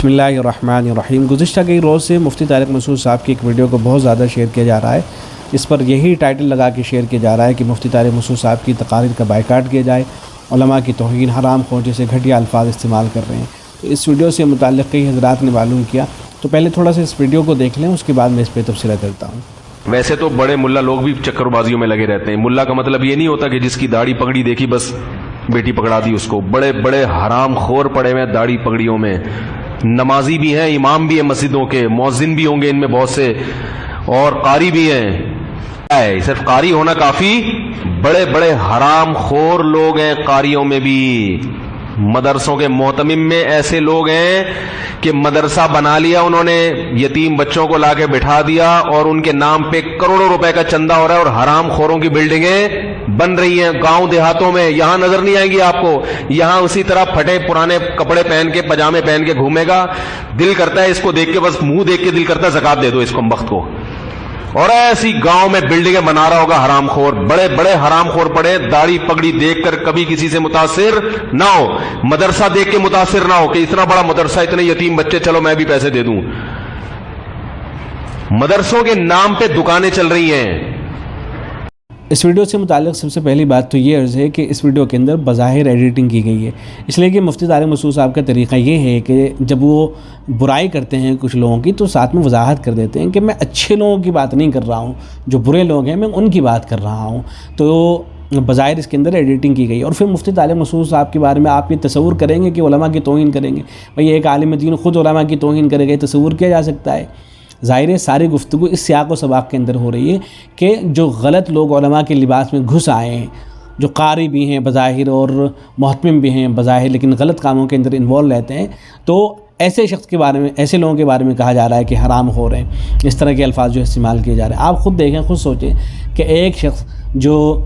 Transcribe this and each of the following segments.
بسم اللہ الرحمن الرحیم۔ گزشتہ کئی روز سے مفتی طارق مسعود صاحب کی ایک ویڈیو کو بہت زیادہ شیئر کیا جا رہا ہے۔ اس پر یہی ٹائٹل لگا کے شیئر کیا جا رہا ہے کہ مفتی طارق مسعود صاحب کی تقاریر کا بائیکاٹ کیا جائے، علماء کی توہین، حرام خور جیسے گھٹیا الفاظ استعمال کر رہے ہیں۔ تو اس ویڈیو سے متعلق کئی حضرات نے معلوم کیا، تو پہلے تھوڑا سا اس ویڈیو کو دیکھ لیں، اس کے بعد میں اس پہ تبصرہ کرتا ہوں۔ ویسے تو بڑے ملا لوگ بھی چکر بازیوں میں لگے رہتے ہیں۔ ملا کا مطلب یہ نہیں ہوتا کہ جس کی داڑھی پگڑی دیکھی بس بیٹی پکڑا دی اس کو۔ بڑے بڑے حرام خور پڑے ہوئے داڑھی پگڑیوں میں، نمازی بھی ہیں، امام بھی ہیں مسجدوں کے، مؤذن بھی ہوں گے ان میں بہت سے، اور قاری بھی ہیں۔ صرف قاری ہونا کافی؟ بڑے بڑے حرام خور لوگ ہیں قاریوں میں بھی۔ مدرسوں کے محتمم میں ایسے لوگ ہیں کہ مدرسہ بنا لیا انہوں نے، یتیم بچوں کو لا کے بٹھا دیا اور ان کے نام پہ کروڑوں روپے کا چندہ ہو رہا ہے، اور حرام خوروں کی بلڈنگیں بن رہی ہیں گاؤں دیہاتوں میں۔ یہاں نظر نہیں آئیں گی آپ کو، یہاں اسی طرح پھٹے پرانے کپڑے پہن کے، پجامے پہن کے گھومے گا۔ دل کرتا ہے اس کو دیکھ کے، بس منہ دیکھ کے دل کرتا ہے زکات دے دو اس کمبخت کو۔ اور ایسی گاؤں میں بلڈنگیں بنا رہا ہوگا حرام خور۔ بڑے بڑے حرام خور پڑے، داڑھی پگڑی دیکھ کر کبھی کسی سے متاثر نہ ہو، مدرسہ دیکھ کے متاثر نہ ہو کہ اتنا بڑا مدرسہ، اتنے یتیم بچے، چلو میں بھی پیسے دے دوں۔ مدرسوں کے نام پہ دکانیں چل رہی ہیں۔ اس ویڈیو سے متعلق سب سے پہلی بات تو یہ عرض ہے کہ اس ویڈیو کے اندر بظاہر ایڈیٹنگ کی گئی ہے، اس لیے کہ مفتی طارق مسعود صاحب کا طریقہ یہ ہے کہ جب وہ برائی کرتے ہیں کچھ لوگوں کی تو ساتھ میں وضاحت کر دیتے ہیں کہ میں اچھے لوگوں کی بات نہیں کر رہا ہوں، جو برے لوگ ہیں میں ان کی بات کر رہا ہوں۔ تو بظاہر اس کے اندر ایڈیٹنگ کی گئی، اور پھر مفتی طارق مسعود صاحب کے بارے میں آپ یہ تصور کریں گے کہ علماء کی توہین کریں گے۔ بھئی ایک عالم دین خود علماء کی توہین کرے گا، یہ تصور کیا جا سکتا ہے؟ ظاہر ہے ساری گفتگو اس سیاق و سباق کے اندر ہو رہی ہے کہ جو غلط لوگ علماء کے لباس میں گھس آئے ہیں، جو قاری بھی ہیں بظاہر اور محتمم بھی ہیں بظاہر، لیکن غلط کاموں کے اندر انوالو رہتے ہیں، تو ایسے شخص کے بارے میں، ایسے لوگوں کے بارے میں کہا جا رہا ہے کہ حرام خور ہیں، اس طرح کے الفاظ جو استعمال کیے جا رہے ہیں۔ آپ خود دیکھیں، خود سوچیں کہ ایک شخص جو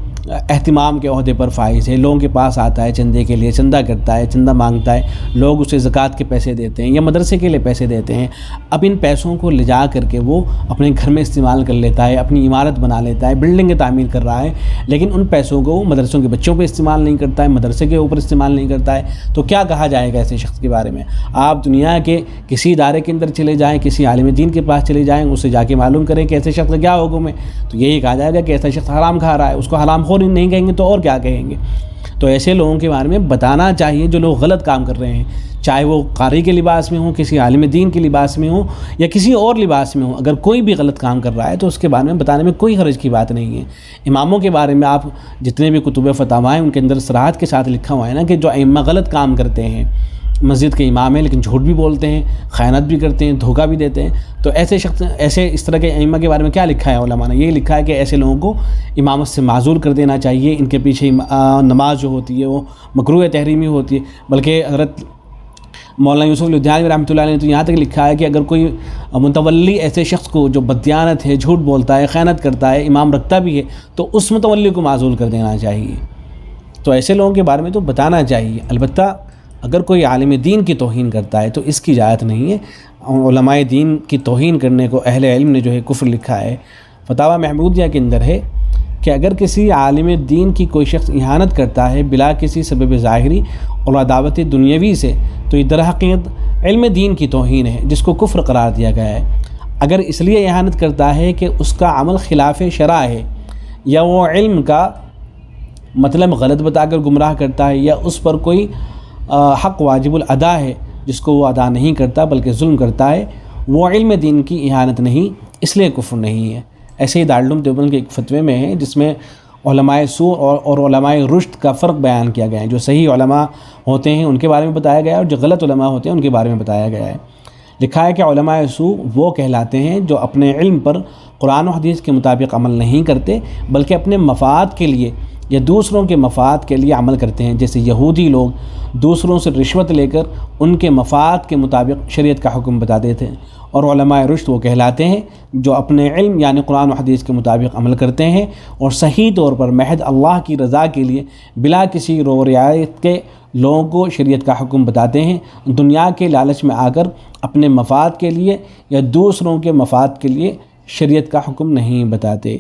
اہتمام کے عہدے پر فائز ہے، لوگوں کے پاس آتا ہے چندے کے لیے، چندہ کرتا ہے، چندہ مانگتا ہے، لوگ اسے زکوٰۃ کے پیسے دیتے ہیں یا مدرسے کے لیے پیسے دیتے ہیں، اب ان پیسوں کو لے جا کر کے وہ اپنے گھر میں استعمال کر لیتا ہے، اپنی عمارت بنا لیتا ہے، بلڈنگیں تعمیر کر رہا ہے، لیکن ان پیسوں کو وہ مدرسوں کے بچوں پہ استعمال نہیں کرتا ہے، مدرسے کے اوپر استعمال نہیں کرتا ہے، تو کیا کہا جائے گا ایسے شخص کے بارے میں؟ آپ دنیا کے کسی ادارے کے اندر چلے جائیں، کسی عالم دین کے پاس چلے جائیں، اس سے جا کے معلوم کریں کہ ایسے شخص کا کیا حکم ہے، تو یہی کہا جائے گا کہ ایسا شخص حرام کھا رہا ہے۔ اس کو حرام خور نہیں کہیں گے تو اور کیا کہیں گے؟ تو ایسے لوگوں کے بارے میں بتانا چاہیے جو لوگ غلط کام کر رہے ہیں، چاہے وہ قاری کے لباس میں ہوں، کسی عالم دین کے لباس میں ہوں یا کسی اور لباس میں ہوں، اگر کوئی بھی غلط کام کر رہا ہے تو اس کے بارے میں بتانے میں کوئی حرج کی بات نہیں ہے۔ اماموں کے بارے میں آپ جتنے بھی کتب فتاوی ہیں ان کے اندر صراحت کے ساتھ لکھا ہوا ہے نا کہ جو ائمہ غلط کام کرتے ہیں، مسجد کے امام ہیں لیکن جھوٹ بھی بولتے ہیں، خیانت بھی کرتے ہیں، دھوکہ بھی دیتے ہیں، تو ایسے شخص، ایسے اس طرح کے ائمہ کے بارے میں کیا لکھا ہے علماء نے؟ یہ لکھا ہے کہ ایسے لوگوں کو امامت سے معزول کر دینا چاہیے، ان کے پیچھے نماز جو ہوتی ہے وہ مکروہ تحریمی ہوتی ہے، بلکہ حضرت مولانا یوسف لدھیانوی رحمۃ اللہ علیہ نے تو یہاں تک لکھا ہے کہ اگر کوئی متولی ایسے شخص کو جو بددیانت ہے، جھوٹ بولتا ہے، خیانت کرتا ہے، امام رکھتا بھی ہے، تو اس متولی کو معزول کر دینا چاہیے۔ تو ایسے لوگوں کے بارے میں تو بتانا چاہیے۔ البتہ اگر کوئی عالم دین کی توہین کرتا ہے تو اس کی اجازت نہیں ہے۔ علماء دین کی توہین کرنے کو اہل علم نے جو ہے کفر لکھا ہے۔ فتاوی محمودیہ کے اندر ہے کہ اگر کسی عالم دین کی کوئی شخص اہانت کرتا ہے بلا کسی سبب ظاہری اور عداوت دنیاوی سے، تو یہ در حقیقت علم دین کی توہین ہے جس کو کفر قرار دیا گیا ہے۔ اگر اس لیے اہانت کرتا ہے کہ اس کا عمل خلاف شرع ہے، یا وہ علم کا مطلب غلط بتا کر گمراہ کرتا ہے، یا اس پر کوئی حق واجب الادا ہے جس کو وہ ادا نہیں کرتا بلکہ ظلم کرتا ہے، وہ علم دین کی اہانت نہیں، اس لیے کفر نہیں ہے۔ ایسے ہی دارالعلوم دیوبند کے ایک فتوے میں ہے جس میں علماء سوء اور علماء رشد کا فرق بیان کیا گیا ہے۔ جو صحیح علماء ہوتے ہیں ان کے بارے میں بتایا گیا ہے، اور جو غلط علماء ہوتے ہیں ان کے بارے میں بتایا گیا ہے۔ لکھا ہے کہ علماء سوء وہ کہلاتے ہیں جو اپنے علم پر قرآن و حدیث کے مطابق عمل نہیں کرتے بلکہ اپنے مفاد کے لیے یا دوسروں کے مفاد کے لیے عمل کرتے ہیں، جیسے یہودی لوگ دوسروں سے رشوت لے کر ان کے مفاد کے مطابق شریعت کا حکم بتاتے تھے۔ اور علماء رشد وہ کہلاتے ہیں جو اپنے علم یعنی قرآن و حدیث کے مطابق عمل کرتے ہیں اور صحیح طور پر محض اللہ کی رضا کے لیے بلا کسی رو رعایت کے لوگوں کو شریعت کا حکم بتاتے ہیں، دنیا کے لالچ میں آ کر اپنے مفاد کے لیے یا دوسروں کے مفاد کے لیے شریعت کا حکم نہیں بتاتے۔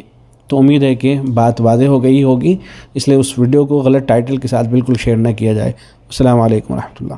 تو امید ہے کہ بات واضح ہو گئی ہوگی، اس لیے اس ویڈیو کو غلط ٹائٹل کے ساتھ بالکل شیئر نہ کیا جائے۔ السلام علیکم ورحمۃ اللہ۔